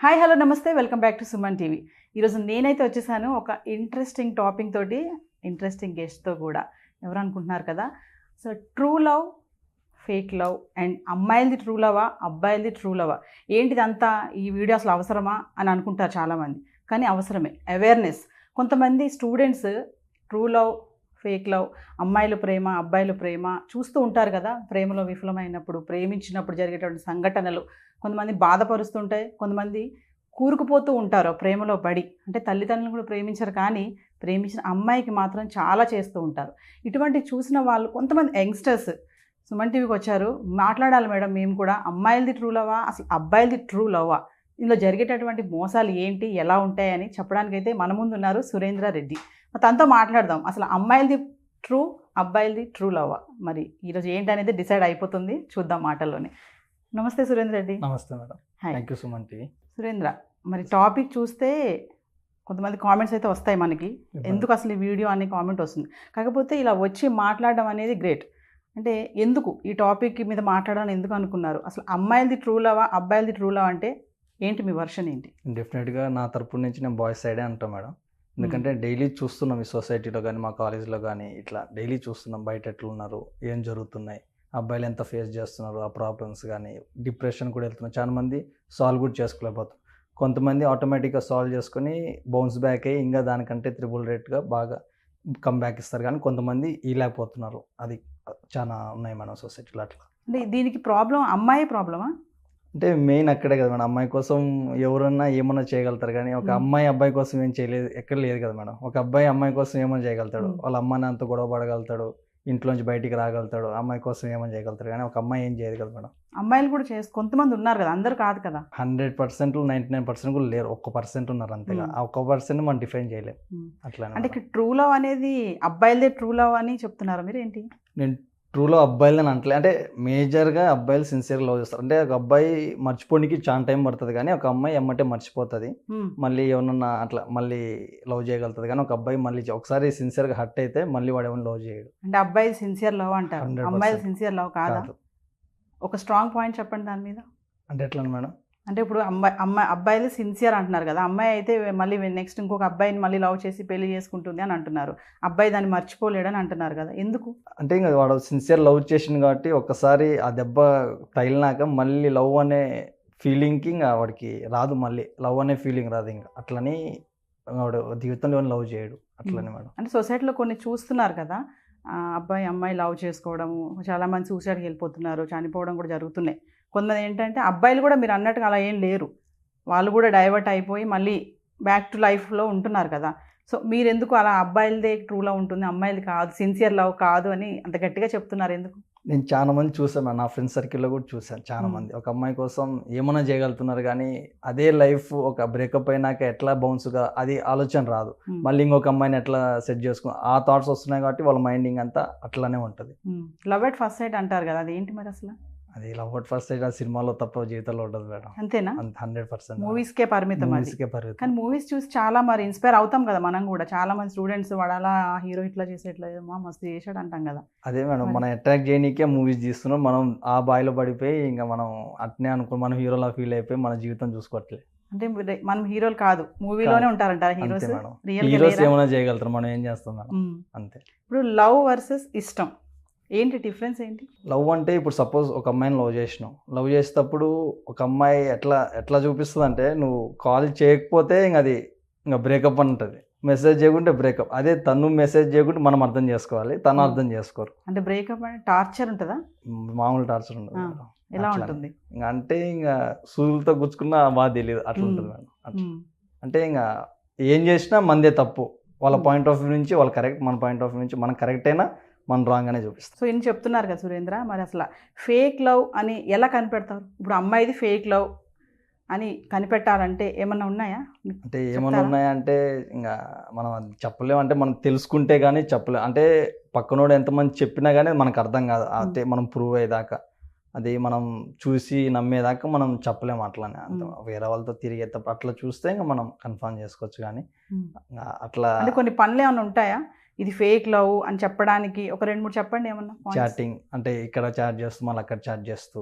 Hi hello నమస్తే welcome back to Suman TV. ఈరోజు నేనైతే వచ్చేసాను ఒక ఇంట్రెస్టింగ్ టాపిక్ తోటి, ఇంట్రెస్టింగ్ గెస్ట్తో కూడా. ఎవరు అనుకుంటున్నారు కదా, so true love, fake love and అమ్మాయిలది ట్రూ లవా, అబ్బాయిలది ట్రూ లవా, ఏంటిదంతా ఈ వీడియో అసలు అవసరమా అని అనుకుంటారు చాలామంది. కానీ అవసరమే, అవేర్నెస్. కొంతమంది students true love, fake love, అమ్మాయిల ప్రేమ, అబ్బాయిల ప్రేమ చూస్తూ ఉంటారు కదా. ప్రేమలో విఫలమైనప్పుడు, ప్రేమించినప్పుడు జరిగేటువంటి సంఘటనలు కొంతమంది బాధపరుస్తుంటాయి, కొంతమంది కూరుకుపోతూ ఉంటారు ప్రేమలో పడి. అంటే తల్లిదండ్రులను కూడా ప్రేమించరు, కానీ ప్రేమించిన అమ్మాయికి మాత్రం చాలా చేస్తూ ఉంటారు. ఇటువంటి చూసిన వాళ్ళు కొంతమంది యంగ్స్టర్స్ సుమన్ టీవీకి వచ్చారు. మాట్లాడాలి మేడం మేము కూడా, అమ్మాయిలది ట్రూ లవా, అసలు అబ్బాయిలది ట్రూ లవా, ఇందులో జరిగేటటువంటి మోసాలు ఏంటి, ఎలా ఉంటాయని చెప్పడానికైతే మన ముందు ఉన్నారు సురేంద్ర రెడ్డి. తనతో మాట్లాడదాం. అసలు అమ్మాయిలది ట్రూ, అబ్బాయిలది ట్రూ లవా, మరి ఈరోజు ఏంటనేది డిసైడ్ అయిపోతుంది, చూద్దాం మాటల్లోనే. నమస్తే సురేంద్ర రెడ్డి. నమస్తే madam. Hi. Thank you Suman TV. Surendra, మరి టాపిక్ చూస్తే కొంతమంది కామెంట్స్ అయితే వస్తాయి మనకి, ఎందుకు అసలు ఈ వీడియో అనే కామెంట్ వస్తుంది. కాకపోతే ఇలా వచ్చి మాట్లాడడం అనేది గ్రేట్. అంటే ఎందుకు ఈ టాపిక్ మీద మాట్లాడాలని ఎందుకు అనుకున్నారు? అసలు అమ్మాయిలది ట్రూ లవా, అబ్బాయిలది ట్రూ లవ్ అంటే ఏంటి, మీ వర్షన్ ఏంటి? డెఫినెట్గా నా తరపు నుంచి నేను బాయ్స్ సైడే అంటాను మేడం. ఎందుకంటే డైలీ చూస్తున్నాం ఈ సొసైటీలో కానీ మా కాలేజ్లో కానీ, ఇట్లా డైలీ చూస్తున్నాం బయట ఎట్లున్నారు, ఏం జరుగుతున్నాయి, అబ్బాయిలు ఎంత ఫేస్ చేస్తున్నారు, ఆ ప్రాబ్లమ్స్ కానీ, డిప్రెషన్ కూడా వెళ్తున్నారు. చాలా మంది సాల్వ్ కూడా చేసుకోలేకపోతారు. కొంతమంది ఆటోమేటిక్గా సాల్వ్ చేసుకొని బౌన్స్ బ్యాక్ అయ్యి ఇంకా దానికంటే త్రిబుల్ రేట్గా బాగా కమ్బ్యాక్ ఇస్తారు. కానీ కొంతమంది ఇలాకపోతున్నారు. అది చాలా ఉన్నాయి మన సొసైటీలో. అట్లా అంటే దీనికి ప్రాబ్లం అమ్మాయి ప్రాబ్లమా? అంటే మెయిన్ అక్కడే కదా మేడం. అమ్మాయి కోసం ఎవరన్నా ఏమన్నా చేయగలుగుతారు, కానీ ఒక అమ్మాయి అబ్బాయి కోసం ఏం చేయలేదు, ఎక్కడ లేదు కదా మేడం. ఒక అబ్బాయి అమ్మాయి కోసం ఏమైనా చేయగలుగుతాడు, వాళ్ళ అమ్మ నాన్నతో గొడవ పడగలుగుతాడు, ఇంట్లోంచి బయటికి రాగలుగుతాడు, అమ్మాయి కోసం ఏమైనా చేయగలుగుతాడు. కానీ ఒక అమ్మాయి ఏం చేయదు కదా మేడం. అమ్మాయిలు కూడా కొంతమంది ఉన్నారు కదా, అందరు కాదు కదా. 100% 99% కూడా లేరు, 1% ఉన్నారు అంతేగా. ఆ 1% మనం డిఫైన్ చేయలేము. అట్లా అంటే ఇక్కడ ట్రూ లవ్ అనేది అబ్బాయిలదే ట్రూ లవ్ అని చెప్తున్నారు మీరు, ఏంటి? నేను ట్రూలో అబ్బాయిలు అని అంటలే. అంటే మేజర్గా అబ్బాయిలు సిన్సియర్గా లవ్ చేస్తారు. అంటే ఒక అబ్బాయి మర్చిపోనికి చాలా టైం పడుతుంది, కానీ ఒక అమ్మాయి ఎమ్మటే మర్చిపోతుంది, మళ్ళీ ఏమన్నా అట్లా మళ్ళీ లవ్ చేయగలుగుతుంది. కానీ ఒక అబ్బాయి మళ్ళీ ఒకసారి సిన్సియర్గా హర్ట్ అయితే మళ్ళీ వాడు ఏమైనా లవ్ చేయడు. అంటే అబ్బాయి సిన్సియర్ లవ్ అంటారు, అమ్మాయి సిన్సియర్ లవ్ కాదా? ఒక స్ట్రాంగ్ పాయింట్ చెప్పండి దాని మీద. అంటే ఎట్లా మేడం? అంటే ఇప్పుడు అబ్బాయిలు సిన్సియర్ అంటున్నారు కదా, అమ్మాయి అయితే మళ్ళీ నెక్స్ట్ ఇంకొక అబ్బాయిని మళ్ళీ లవ్ చేసి పెళ్లి చేసుకుంటుంది అని అంటున్నారు, అబ్బాయి దాన్ని మర్చిపోలేడని అంటున్నారు కదా, ఎందుకు? అంటే ఇంకా వాడు సిన్సియర్ లవ్ చేసింది కాబట్టి ఒకసారి ఆ దెబ్బ తగిలినాక మళ్ళీ లవ్ అనే ఫీలింగ్కి ఇంకా వాడికి రాదు, మళ్ళీ లవ్ అనే ఫీలింగ్ రాదు. ఇంకా అట్లని వాడు జీవితంలో లవ్ చేయడు. అట్లనే మేడం. అంటే సొసైటీలో కొన్ని చూస్తున్నారు కదా, అబ్బాయి అమ్మాయి లవ్ చేసుకోవడము, చాలామంది సూసైడ్కి వెళ్ళిపోతున్నారు, చనిపోవడం కూడా జరుగుతున్నాయి. కొంతమంది ఏంటంటే అబ్బాయిలు కూడా మీరు అన్నట్టుగా అలా ఏం లేరు, వాళ్ళు కూడా డైవర్ట్ అయిపోయి మళ్ళీ బ్యాక్ టు లైఫ్లో ఉంటున్నారు కదా. సో మీరు ఎందుకు అలా అబ్బాయిలదే ట్రూ లవ్ ఉంటుంది, అమ్మాయిలది కాదు, సిన్సియర్ లవ్ కాదు అని అంత గట్టిగా చెప్తున్నారు ఎందుకు? నేను చాలా మంది చూసాను, నా ఫ్రెండ్స్ సర్కిల్లో కూడా చూశాను. చాలా మంది ఒక అమ్మాయి కోసం ఏమైనా చేయగలుగుతున్నారు, కానీ అదే లైఫ్ ఒక బ్రేకప్ అయినాక ఎట్లా బౌన్స్గా అది ఆలోచన రాదు. మళ్ళీ ఇంకొక అమ్మాయిని ఎట్లా సెట్ చేసుకుని ఆ థాట్స్ వస్తున్నాయి కాబట్టి వాళ్ళ మైండింగ్ అంతా అట్లానే ఉంటుంది. లవ్ ఎట్ ఫస్ట్ సైట్ అంటారు కదా, అది ఏంటి మరి అసలు? అది లవ్ ఎట్ ఫస్ట్ సైట్ ఆ సినిమాలో తప్ప జీవితంలో ఉండదు మేడం. అంతేనా? 100% మూవీస్కే పరిమితం. కానీ మూవీస్ చూసి చాలా మరి ఇన్స్పైర్ అవుతాం కదా మనం కూడా. చాలా మంది స్టూడెంట్స్ వాడు అలా హీరో ఇట్లా చేసేట్లేమో మస్తు చేసాడు అంటాం కదా. అదే మేడం, మనం అట్రాక్ట్ చేయడానికే మూవీస్ తీస్తున్నాం. మనం ఆ బాయిలో పడిపోయి ఇంకా మనం అట్నే అనుకో మనం హీరోలా ఫీల్ అయిపోయి మన జీవితం చూసుకోవట్లేదు. అంటే మనం హీరోలు కాదు, మూవీలోనే ఉంటారంటారు హీరోస్. హీరోస్ ఏమైనా చేయగలుగుతారు, మనం ఏం చేస్తాం మేడం, అంతే. ఇప్పుడు లవ్ వర్సెస్ ఇష్టం ఏంటి, డిఫరెన్స్ ఏంటి? లవ్ అంటే ఇప్పుడు సపోజ్ ఒక అమ్మాయిని లవ్ చేసినావు, లవ్ చేసేటప్పుడు ఒక అమ్మాయి ఎట్లా చూపిస్తుంది అంటే, నువ్వు కాల్ చేయకపోతే ఇంక అది ఇంకా బ్రేకప్ అని ఉంటుంది, మెసేజ్ చేయకుంటే బ్రేకప్. అదే తను మెసేజ్ చేయకుంటే మనం అర్థం చేసుకోవాలి, తను అర్థం చేసుకోరు. అంటే బ్రేకప్ అంటే టార్చర్ ఉంటుందా? మామూలు టార్చర్ ఉండదు. ఎలా ఉంటుంది? ఇంకా అంటే ఇంకా సూదులతో గుచ్చుకున్నా బాగా తెలియదు, అట్లా ఉంటుంది మేడం. అంటే ఇంకా ఏం చేసినా మనదే తప్పు, వాళ్ళ పాయింట్ ఆఫ్ వ్యూ నుంచి వాళ్ళు కరెక్ట్, మన పాయింట్ ఆఫ్ వ్యూ నుంచి మనం కరెక్ట్ అయినా మనం రాంగ్ అనే చూపిస్తాం. సో ఇన్ని చెప్తున్నారు కదా సురేంద్ర, మరి అసలు ఫేక్ లవ్ అని ఎలా కనిపెడతారు? ఇప్పుడు అమ్మాయిది ఫేక్ లవ్ అని కనిపెట్టాలంటే ఏమన్నా ఉన్నాయా? అంటే ఏమన్నా ఉన్నాయా అంటే ఇంకా మనం అది చెప్పలేము. అంటే మనం తెలుసుకుంటే కానీ చెప్పలేము. అంటే పక్కనోడు ఎంతమంది చెప్పినా కానీ మనకు అర్థం కాదు. అంటే మనం ప్రూవ్ అయ్యేదాకా, అది మనం చూసి నమ్మేదాకా మనం చెప్పలేము. అట్లానే అంత వేరే వాళ్ళతో తిరిగేటప్పుడు అట్లా చూస్తే ఇంకా మనం కన్ఫర్మ్ చేసుకోవచ్చు. కానీ అట్లా అంటే కొన్ని పనులు ఏమైనా ఉంటాయా, ఇది ఫేక్ లవ్ అని చెప్పడానికి ఒక 2-3 చెప్పండి ఏమన్నా points? చాటింగ్ అంటే ఇక్కడ చాట్ చేస్తూ మళ్ళీ అక్కడ చాట్ చేస్తూ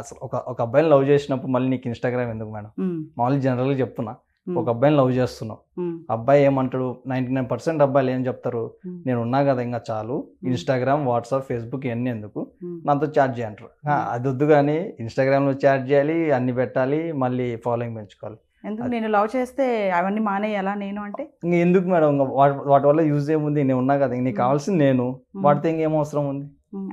అసలు ఒక అబ్బాయిని లవ్ చేసినప్పుడు మళ్ళీ నీకు ఇన్స్టాగ్రామ్ ఎందుకు మేడం? మామూలుగా జనరల్గా చెప్తున్నా, ఒక అబ్బాయిని లవ్ చేస్తున్నావు, అబ్బాయి ఏమంటాడు, 99% అబ్బాయిలు ఏం చెప్తారు, నేను ఉన్నా కదా ఇంకా చాలు, ఇన్స్టాగ్రామ్, వాట్సాప్, ఫేస్బుక్ ఇవన్నీ ఎందుకు, నాతో చాట్ చేయంటారు. అది వద్దు కానీ ఇన్స్టాగ్రామ్లో చాట్ చేయాలి, అన్ని పెట్టాలి, మళ్ళీ ఫాలోయింగ్ పెంచుకోవాలి. ఎందుకు నేను లవ్ చేస్తే అవన్నీ మానేయాలా నేను అంటే? ఇంక ఎందుకు మేడం, ఇంకా వాటి వల్ల యూజ్ ఏముంది, నేను ఉన్నా కదా, నీకు కావాల్సింది నేను, వాటితో ఇంకేం అవసరం ఉంది?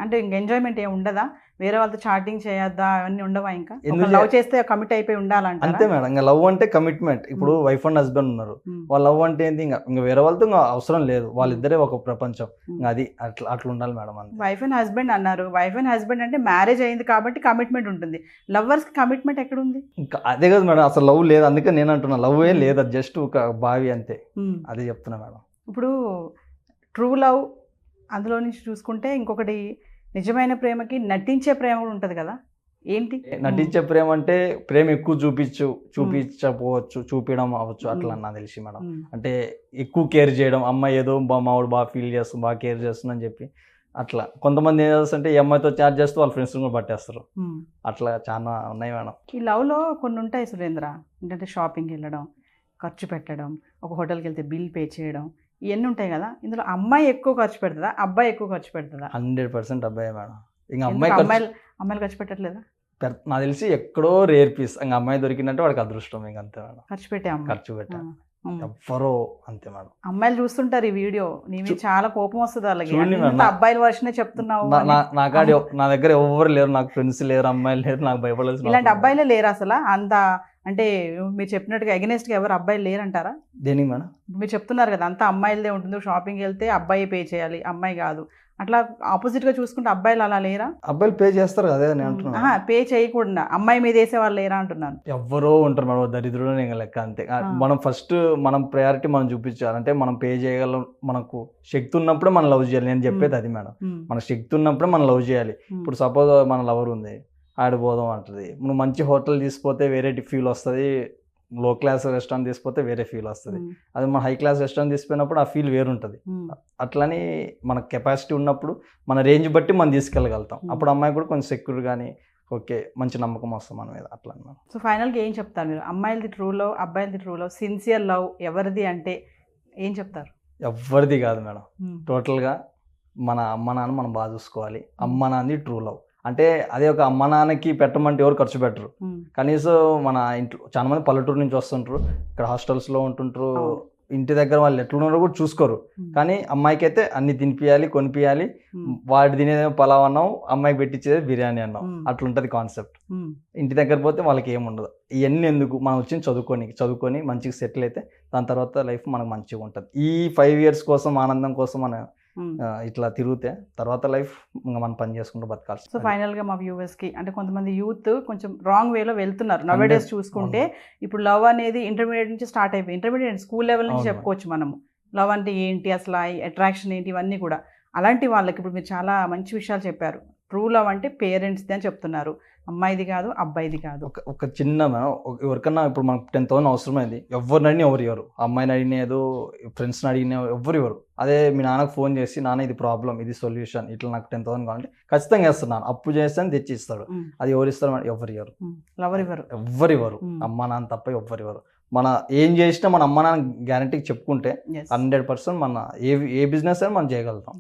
అంటే ఇంక ఎంజాయ్మెంట్ ఏమి ఉండదా? వేరే వాళ్ళతో చాటింగ్ చేయొద్దా, అవన్నీ ఉండవా? ఇంకా ఎందుకు లవ్ చేస్తే కమిట్ అయిపోయి ఉండాలంటే అంతే మేడం. ఇంకా లవ్ అంటే కమిట్మెంట్. ఇప్పుడు వైఫ్ అండ్ హస్బెండ్ ఉన్నారు, వాళ్ళ లవ్ అంటే ఏంటి, ఇంకా వేరే వాళ్ళతో ఇంకా అవసరం లేదు, వాళ్ళిద్దరే ఒక ప్రపంచం, ఇంకా అది అట్లా ఉండాలి మేడం. అంతే. వైఫ్ అండ్ హస్బెండ్ అన్నారు, వైఫ్ అండ్ హస్బెండ్ అంటే మ్యారేజ్ అయింది కాబట్టి కమిట్మెంట్ ఉంటుంది, లవర్స్ కి కమిట్మెంట్ ఎక్కడ ఉంది? ఇంకా అదే కదా మేడం, అసలు లవ్ లేదు, అందుకే నేను అంటున్నా లవ్ ఏ లేదు, అది జస్ట్ ఒక బావి అంతే, అదే చెప్తున్నా మేడం. ఇప్పుడు ట్రూ లవ్ అందులో నుంచి చూసుకుంటే ఇంకొకటి నిజమైన ప్రేమకి నటించే ప్రేమ కూడా ఉంటుంది కదా, ఏంటి నటించే ప్రేమ? అంటే ప్రేమ ఎక్కువ చూపించకపోవచ్చు, చూపించడం అవ్వచ్చు, అట్లా నాకు తెలిసి మేడం. అంటే ఎక్కువ కేర్ చేయడం, అమ్మాయి ఏదో మావాడు బాగా ఫీల్ చేస్తుంది, బాగా కేర్ చేస్తుందని చెప్పి అట్లా. కొంతమంది ఏం చేస్తుంటే ఈ అమ్మాయితో చాట్ చేస్తూ వాళ్ళ ఫ్రెండ్స్ కూడా పట్టేస్తారు, అట్లా చాలా ఉన్నాయి మేడం. ఈ లవ్లో కొన్ని ఉంటాయి సురేంద్ర, ఏంటంటే షాపింగ్కి వెళ్ళడం, ఖర్చు పెట్టడం, ఒక హోటల్కి వెళ్తే బిల్ పే చేయడం, ఇవన్నీ ఉంటాయి కదా. ఇందులో అమ్మాయి ఎక్కువ ఖర్చు పెడుతుందా, అబ్బాయి ఎక్కువ ఖర్చు పెడుతుందా? 100% అబ్బాయి మేడం. ఇంకా అమ్మాయిలు ఖర్చు పెట్టట్లేదా? నాకు తెలిసి ఎక్కడో రేర్ పీస్, ఇంకా అమ్మాయి దొరికినట్టు వాడికి అదృష్టం, ఇంక అంతే మేడం. ఖర్చు పెట్టే ఖర్చు పెట్టా ఎవ్వరో అంతే మేడం. అమ్మాయిలు చూస్తుంటారు ఈ వీడియో, నీ మీద చాలా కోపం వస్తుంది వాళ్ళకి, అబ్బాయిల వర్షనే చెప్తున్నావు. నా దగ్గర ఎవరు లేరు, నాకు ఫ్రెండ్స్ లేరు, అమ్మాయిలు లేరు, నాకు భయపడలేదు. ఇలాంటి అబ్బాయిలే లేరు అసలు అంత, అంటే మీరు చెప్పినట్టుగా అగెనెస్ట్ గా ఎవరు అబ్బాయిలు లేరంటారా? దేనికి మేడం? మీరు చెప్తున్నారు కదా అంతా అమ్మాయిలదే ఉంటుంది, షాపింగ్ వెళ్తే అబ్బాయి పే చేయాలి, అమ్మాయి కాదు, అట్లా ఆపోజిట్ గా చూసుకుంటే అబ్బాయిలు అలా లేరా? అబ్బాయిలు పే చేస్తారు కదా, నేను అంటున్నా. పే చేయకుండా అమ్మాయి మీద వేసే వాళ్ళు లేరా అంటున్నాను. ఎవరో ఉంటారు మేడం, దరిద్రుడు ఇంకా లెక్క అంతే. మనం ఫస్ట్ మనం ప్రయారిటీ మనం చూపించాలి, అంటే మనం పే చేయగలం, మనకు శక్తి ఉన్నప్పుడే మనం లవ్ చేయాలి. నేను చెప్పేది అది మేడం, మన శక్తి ఉన్నప్పుడే మనం లవ్ చేయాలి. ఇప్పుడు సపోజ్ మన లవర్ ఉంది, ఆడిపోదాం అంటది, నువ్వు మంచి హోటల్ తీసుకుపోతే వేరే ఫీల్ వస్తుంది, లో క్లాస్ రెస్టారెంట్ తీసుకుపోతే వేరే ఫీల్ వస్తుంది, అది మన హై క్లాస్ రెస్టారెంట్ తీసుకుపోయినప్పుడు ఆ ఫీల్ వేరుంటుంది. అట్లని మన కెపాసిటీ ఉన్నప్పుడు మన రేంజ్ బట్టి మనం తీసుకెళ్ళగలుగుతాం, అప్పుడు అమ్మాయి కూడా కొంచెం సెక్యూర్ కానీ ఓకే మంచి నమ్మకం వస్తుంది మన మీద, అట్లా అన్నమాట. సో ఫైనల్గా ఏం చెప్తారు మీరు, అమ్మాయిలది ట్రూ లవ్, అబ్బాయిలది ట్రూ లవ్, సిన్సియర్ లవ్ ఎవరిది అంటే ఏం చెప్తారు? ఎవరిది కాదు మేడం, టోటల్గా మన అమ్మ నాన్న మనం బాగా చూసుకోవాలి, అమ్మ నాన్నది ట్రూ లవ్. అంటే అదే ఒక అమ్మ నాన్నకి పెట్టమంటే ఎవరు ఖర్చు పెట్టరు, కనీసం మన ఇంట్లో చాలా మంది పల్లెటూరు నుంచి వస్తుంటారు, ఇక్కడ హాస్టల్స్లో ఉంటుంటారు, ఇంటి దగ్గర వాళ్ళు ఎట్లున్నారో కూడా చూసుకోరు, కానీ అమ్మాయికి అయితే అన్ని తినిపియాలి, కొనిపియాలి, వాడు తినేదేమో పలావ్ అన్నావు, అమ్మాయికి పెట్టించేది బిర్యానీ అన్నావు, అట్లుంటుంది కాన్సెప్ట్. ఇంటి దగ్గర పోతే వాళ్ళకి ఏముండదు, ఇవన్నీ ఎందుకు, మనం వచ్చి చదువుకొని మంచిగా సెటిల్ అయితే దాని తర్వాత లైఫ్ మనకు మంచిగా ఉంటుంది. ఈ 5 years కోసం ఆనందం కోసం మన ఇట్లా తిరిగితే తర్వాత లైఫ్ ఇంకా మనం పని చేసుకుంటూ బతకాల్సి. సో ఫైనల్గా మా వ్యూవర్స్కి, అంటే కొంతమంది యూత్ కొంచెం రాంగ్ వేలో వెళ్తున్నారు నవేడేస్ చూసుకుంటే. ఇప్పుడు లవ్ అనేది ఇంటర్మీడియట్ నుంచి స్టార్ట్ అయిపోయి, ఇంటర్మీడియట్ స్కూల్ లెవెల్ నుంచి చెప్పుకోవచ్చు మనము, లవ్ అంటే ఏంటి అసలు, అట్రాక్షన్ ఏంటి, ఇవన్నీ కూడా. అలాంటి వాళ్ళకి ఇప్పుడు మీరు చాలా మంచి విషయాలు చెప్పారు. ట్రూ లవ్ అంటే పేరెంట్స్ది అని చెప్తున్నారు, అమ్మాయిది కాదు అబ్బాయిది కాదు. ఒక చిన్న ఎవరికన్నా ఇప్పుడు మనకు 10,000 అవసరమైంది, ఎవరిని అడిగినా ఎవరు ఇవ్వరు, అమ్మాయిని అడిగినారు, ఫ్రెండ్స్ని అడిగినా ఎవరు ఇవ్వరు. అదే మీ నాన్నకు ఫోన్ చేసి నాన్న ఇది ప్రాబ్లం, ఇది సొల్యూషన్, ఇట్లా నాకు 10,000 కావాలంటే ఖచ్చితంగా ఇస్తున్నాను, అప్పు చేస్తాను తెచ్చి ఇస్తాడు. అది ఎవరు ఇస్తారు? ఎవరు ఇవ్వరు, ఎవరు ఇవ్వరు, అమ్మ నాన్న తప్ప ఎవరు ఇవ్వరు. మన ఏం చేసినా మన అమ్మ నాన్న గ్యారంటీకి చెప్పుకుంటే 100% మన ఏ బిజినెస్ అయినా మనం చేయగలుగుతాం.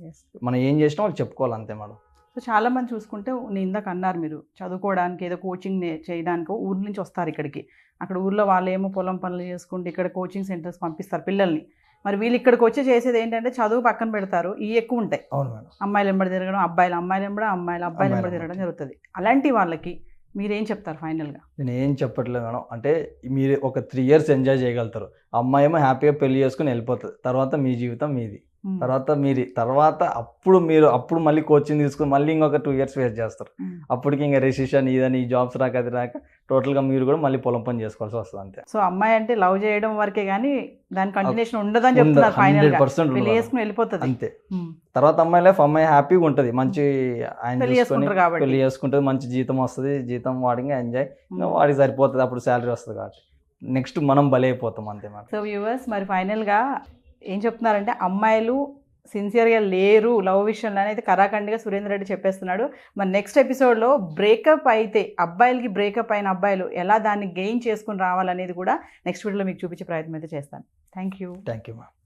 మనం ఏం చేసినా వాళ్ళు చెప్పుకోవాలి, అంతే మేడం. సో చాలామంది చూసుకుంటే నేను ఇందాక అన్నారు మీరు చదువుకోవడానికి ఏదో కోచింగ్ చేయడానికి ఊరు నుంచి వస్తారు ఇక్కడికి, అక్కడ ఊర్లో వాళ్ళు ఏమో పొలం పనులు చేసుకుంటే ఇక్కడ కోచింగ్ సెంటర్స్ పంపిస్తారు పిల్లల్ని. మరి వీళ్ళు ఇక్కడికి వచ్చి చేసేది ఏంటంటే చదువు పక్కన పెడతారు, ఇవి ఎక్కువ ఉంటాయి. అవును మేడం. అమ్మాయిలు వెంబడి తిరగడం, అబ్బాయిలు అబ్బాయిలు వెంబడి తిరగడం జరుగుతుంది. అలాంటి వాళ్ళకి మీరేం చెప్తారు ఫైనల్గా? నేను ఏం చెప్పట్లేదు మేడం, అంటే మీరు ఒక 3 years ఎంజాయ్ చేయగలుగుతారు, అమ్మాయి ఏమో హ్యాపీగా పెళ్లి చేసుకుని వెళ్ళిపోతుంది, తర్వాత మీ జీవితం మీది, తర్వాత అప్పుడు మళ్ళీ కోచింగ్ తీసుకుని మళ్ళీ ఇంకొక 2 years వేస్ట్ చేస్తారు. అప్పటికి ఇంకా రెసిషన్ ఇదని జాబ్స్ రాక అది రాక టోటల్గా మీరు కూడా మళ్ళీ పొలం పని చేసుకోవాల్సి వస్తుంది, అంతే. సో అమ్మాయి అంటే లవ్ చేయడం వరకే కానీ దాని కంటిన్యూషన్ ఉండదని చెప్తున్నారు, 100% పెళ్లి చేసుకుని వెళ్ళిపోతుంది అంతే. తర్వాత అమ్మాయి లైఫ్ అమ్మాయి హ్యాపీగా ఉంటుంది, మంచి ఆయన పెళ్లి చేసుకుంటుంది, మంచి జీతం వస్తుంది, జీతం వాడిగా ఎంజాయ్, వాడికి సరిపోతుంది, అప్పుడు శాలరీ వస్తుంది కాబట్టి నెక్స్ట్ మనం బలి అయిపోతాం, అంతే. సో వ్యూవర్స్ మరి ఫైనల్గా ఏం చెప్తున్నారంటే అమ్మాయిలు సిన్సియర్గా లేరు లవ్ విషయంలో అనేది కరాఖండిగా సురేందర్ రెడ్డి చెప్పేస్తున్నాడు. మరి నెక్స్ట్ ఎపిసోడ్లో బ్రేకప్ అయితే అబ్బాయిలకి బ్రేకప్ అయిన అబ్బాయిలు ఎలా దాన్ని గెయిన్ చేసుకుని రావాలనేది కూడా నెక్స్ట్ వీడియోలో మీకు చూపించే ప్రయత్నం అయితే చేస్తాను. Thank you. Thank you ma'am.